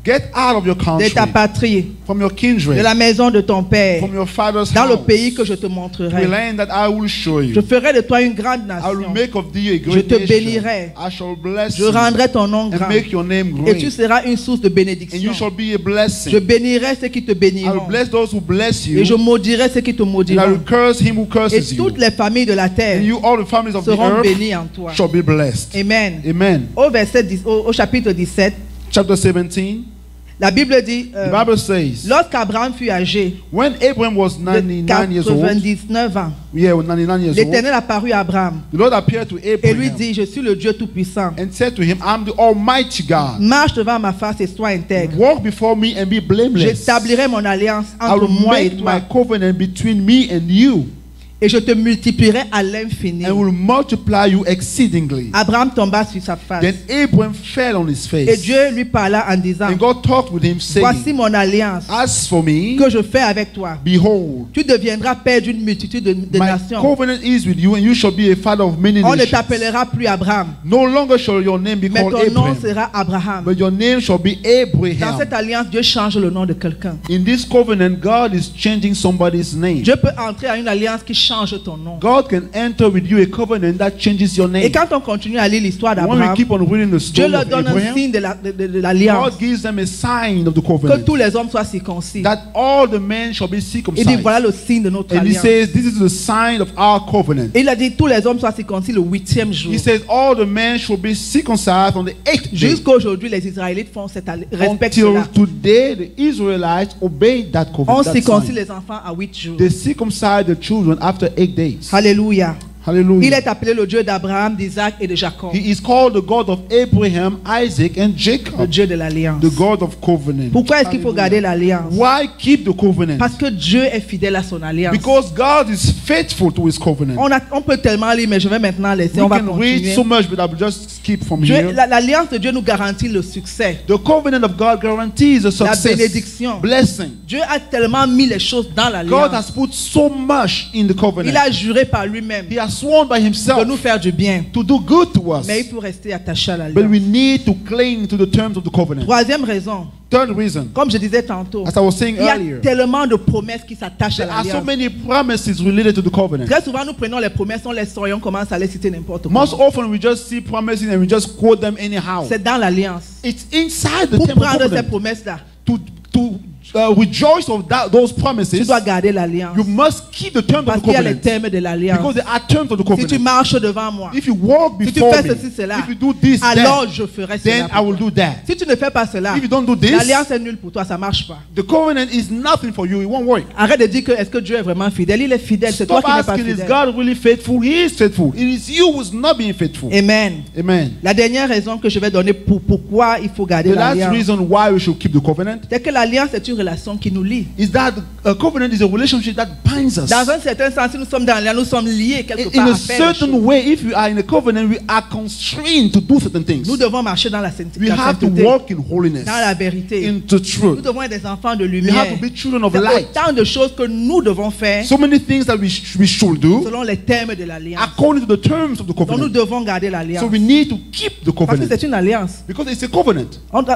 get out of your de country, ta patrie, from your de kindred, la maison de ton père, from your father's dans le house, pays que je te to a montrerai. land that I will show Je you. ferai de toi une grande I will nation. make of thee a Je great te nation. bénirai. I shall bless Je you rendrai ton nom and grand. make your name Et tu great. seras une source de And bénédiction. you shall be a blessing. Je bénirai ceux qui te I will béniront. bless those who bless you. Et je maudirai ceux qui te And I will maudiront. curse him who Et curses you. toutes les familles de la terre And you, all the families of the seront earth, bénies en toi. shall be blessed. Amen. Amen. Au chapitre 17, Chapter 17, la Bible dit, the Bible says, lorsqu'Abraham fut âgé when Abraham was de 99 years old, 99 ans, yeah, when 99 years old, l'Éternel apparut à Abraham the Lord appeared to et lui Abraham dit, je suis le Dieu Tout-Puissant. and said to him, I'm the Almighty God. Marche devant ma face et sois intègre. Walk before me and be blameless. J'établirai mon alliance I entre will moi et make my toi covenant between me and you. et je te multiplierai à l'infini. and will multiply you exceedingly. Abraham tomba sur sa face. Then Abraham fell on his Et face. Dieu lui parla en disant, And God talked with him, voici saying, mon alliance As for me, que je fais avec toi. behold, Tu deviendras père d'une multitude de my nations. covenant is with you, and you shall be a father of many On ne nations. t'appellera plus Abraham, No longer shall your name be mais called ton nom Abraham, sera Abraham. but your name shall be Dans Abraham. cette alliance, Dieu change le nom de quelqu'un. In this covenant, God is changing somebody's name. Dieu peut entrer à une alliance qui change ton nom. God can enter with you a covenant that changes your Et name. quand on continue à lire l'histoire When we d'Abraham, keep on reading the Dieu story leur of donne un Abraham, signe de l'alliance. God gives them a sign of the Que covenant, tous les hommes soient circoncis. that all the men shall be Il dit, circumcised. voilà le signe de notre And he alliance. says, this is the sign of our covenant. Et il a dit, tous les hommes soient circoncis le 8e jour. He says, all the men shall be circumcised on the 8th day. Jusqu'à aujourd'hui, les Israélites font cette respectent Until cela. today, the Israelites obeyed that On covenant. That circoncis sign. les enfants à 8 jours. They circumcised the children after 8 days. Alléluia. Il Hallelujah. est appelé le Dieu d'Abraham, d'Isaac et de Jacob. He is called the God of Abraham, Isaac, and Le Jacob, Dieu de l'alliance. the God of covenant. Pourquoi est-ce qu'il faut garder l'alliance? Why keep the covenant? Parce que Dieu est fidèle à son alliance. Because God is faithful to his covenant. On peut tellement lire, mais je vais maintenant laisser. We On va can read continuer. so much, but I will just skip from Dieu- here. L'alliance de Dieu nous garantit le succès, The covenant of God guarantees a la success, bénédiction. blessing. Dieu a tellement mis les choses dans God l'alliance. has put so much in the Il covenant. a juré par lui-même He has sworn by de himself nous faire du bien. to do good to us. Mais il faut rester attaché à But l'alliance. we need to cling to the terms of the covenant. Troisième raison, Third reason, comme je disais tantôt, as I was saying il y a earlier, tellement de promesses qui s'attachent à there are so l'alliance. many promises related to the covenant. Très souvent, nous prenons les promesses, on les sort et on commence à les citer n'importe Most comment. often we just see promises and we just quote them anyhow. C'est dans l'alliance. It's inside the Pour temple prendre ces covenant. promesses-là, To rejoice of those tu promises, dois garder l'alliance. you must keep the terms Parce of the qu'il y a les covenant. termes de l'alliance. Because there are terms of the Si tu covenant. marches devant moi, If you walk si tu before fais me, ceci, cela, if you do this, alors that, je ferai then cela. I will do that. Si tu ne fais pas cela, If you don't do this, l'alliance est nulle pour toi, ça ne marche pas. the covenant is nothing for you. It won't work. Arrête de dire que est-ce que Dieu est vraiment fidèle. Il est fidèle, c'est toi Stop qui n'es pas asking, is fidèle. God really faithful? He is faithful. It is you who's not being faithful. Amen. Amen. La dernière raison que je vais donner pour pourquoi il faut garder The last l'alliance, reason why we should keep the covenant c'est que l'alliance est une relation qui nous lie. is that a covenant is a relationship that binds us. Dans un certain sens, si nous sommes dans l'alliance, nous sommes liés quelque In part a à faire les certain choses. way, if we are in a covenant, we are constrained to do certain things. Nous devons marcher dans la sainteté, We have to walk in holiness, dans la vérité. in the Nous truth. devons être des enfants de We lumière. have to be children of C'est light. autant de choses que nous devons faire So many things that we should do selon les termes de l'alliance. according to the terms of the Donc nous covenant. devons garder l'alliance. So we need to keep the Parce que covenant c'est une alliance. because it's a covenant.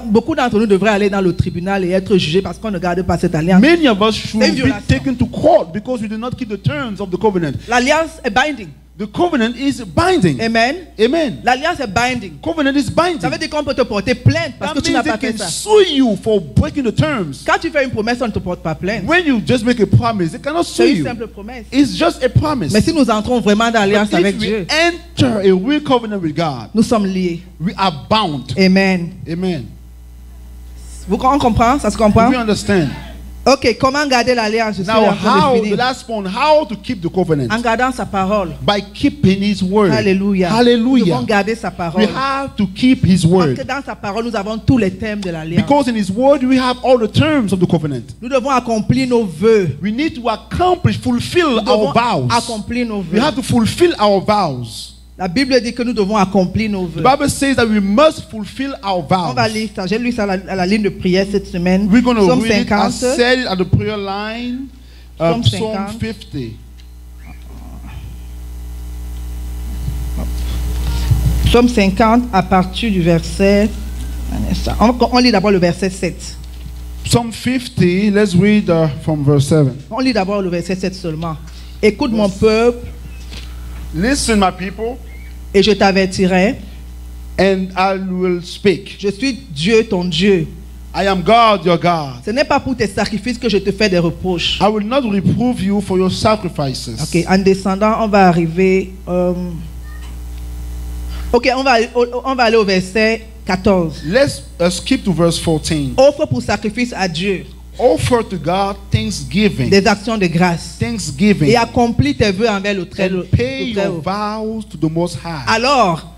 Beaucoup d'entre nous devraient aller dans le tribunal et être jugés parce qu'on ne garde pas cette alliance. Many of us should C'est une be violation. taken to court because we do not keep the terms of the covenant. L'alliance est binding. The covenant is binding. Amen. Amen. L'alliance est binding. Covenant is binding. Ça veut dire qu'on peut te porter plainte parce That que tu n'as means pas they fait can ça. sue you for breaking the terms. Quand tu fais une promesse, on ne te porte pas plainte. When you just make a promise, they cannot sue C'est une you. simple promesse. It's just a promise. Mais si nous entrons vraiment dans l'alliance But avec if we Dieu, enter a real covenant with God, nous sommes liés. we are bound. Amen. Amen. On comprend? Ça se comprend? Do you understand? Ok, comment garder l'alliance? Je suis Now, en train de how, the finir. last point, how to keep the covenant? En gardant sa parole. By keeping His word. Alléluia. Nous Hallelujah. devons garder sa We parole. have to keep His Parce word. que dans sa parole, nous avons tous les thèmes de l'alliance. Because in His word, we have all the terms of the covenant. Nous devons accomplir nos vœux. We need to accomplish, fulfill Nous devons our vows. accomplir nos We vœux. have to fulfill our vows. La Bible dit que nous devons accomplir nos The vœux. Bible says that we must fulfill our On va vows. lire ça. J'ai lu ça à la ligne de prière cette semaine. We're going to Psaume read it. I 50. said it at the prayer line. Psalm Psalm 50. 50. Psaume 50 à partir du verset. Un instant. On lit d'abord le verset 7. Psalm 50, let's read from verse 7. On lit d'abord le verset 7 seulement. Écoute mon peuple Listen, my people, et je t'avertirai. and I will speak. Je suis Dieu ton Dieu. I am God, your God. Ce n'est pas pour tes sacrifices que je te fais des reproches. I will not reprove you for your sacrifices. Ok, en descendant, on va arriver. Ok, on va aller au verset 14. Let's skip to verse 14. Offre pour sacrifice à Dieu Offer to God thanksgiving. des actions de grâce Thanksgiving. et accomplis tes vœux envers le Très And Haut. pay your vows to the Most High. Alors,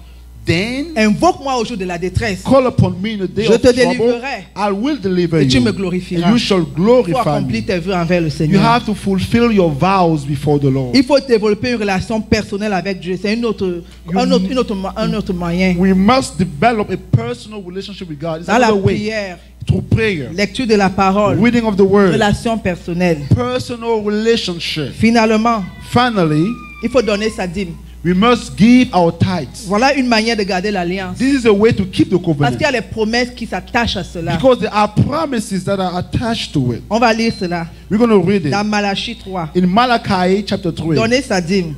then Invoque-moi au jour de la détresse. call upon me in the day Je of te trouble. délivrerai. I will deliver Et tu me you. glorifieras. And you shall Il faut glorify accomplir me. tes vœux envers le You Seigneur. have to fulfill your vows before the Lord. Il faut développer une relation personnelle avec Dieu. C'est un autre moyen. We must develop a personal relationship with God. It's Dans la another way. prière, Through prayer, lecture de la parole, reading of the word, relation personnelle. personal relationship. Finalement, Finally, il faut donner sa dîme. we must give our tithes. Voilà une manière de garder l'alliance. This is a way to keep the Parce covenant. qu'il y a les promesses qui s'attachent à cela. Because there are promises that are attached to it. On va lire cela We're going to read dans it. Malachie 3. In Malachi chapter 3, Donner sa dîme.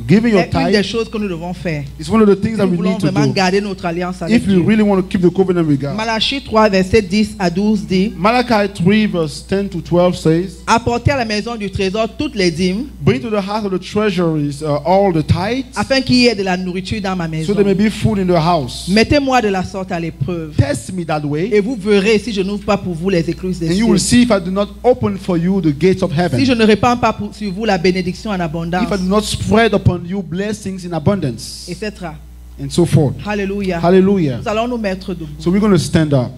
giving your C'est une des tithe choses que nous devons faire. is one of the things Si that nous we voulons need to vraiment do. garder notre alliance avec If you Dieu. really want to keep the covenant with God. Malachie 3, verset 10 à 12 dit: Malachi 3 verse 10 to 12 says, Apportez à la maison du trésor toutes les dîmes, bring to the house of the treasuries all the tithes, afin qu'il y ait de la nourriture dans ma so maison. there may be food in the house. Mettez-moi de la sorte à l'épreuve, Test me that way, et vous verrez si je n'ouvre pas pour vous les écluses des and you will cieux. see if I do not open for you the gates of heaven. Si je ne répands pas sur vous la bénédiction en abondance, If I do not spread upon you blessings in abundance, etc. and so forth. Alléluia. Hallelujah. Nous allons nous mettre debout. So we're going to stand up.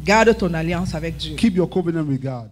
Garde ton alliance avec Dieu. Keep your covenant with God.